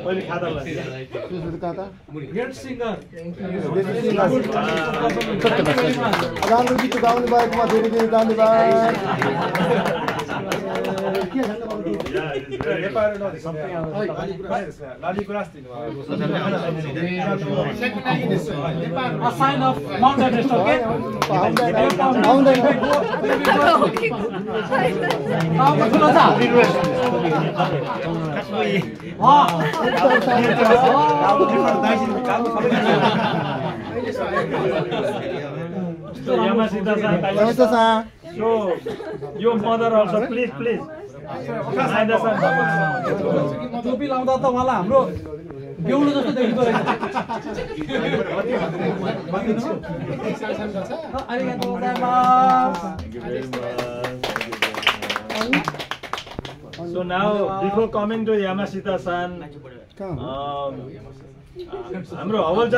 पहिले खाता लाग्छ ग्रेट सिंगर राम्रो गीत गाउनु भएकोमा धेरै धेरै धन्यवाद a sign of Mount Everest, okay? यो मदर अल्सो प्लिज प्लिज टोपी लाउँदा त उहाँलाई हाम्रो बेहुलो जस्तो देखिँदो रहेछ So now, before coming to Yamashita-san, हाम्रो हवल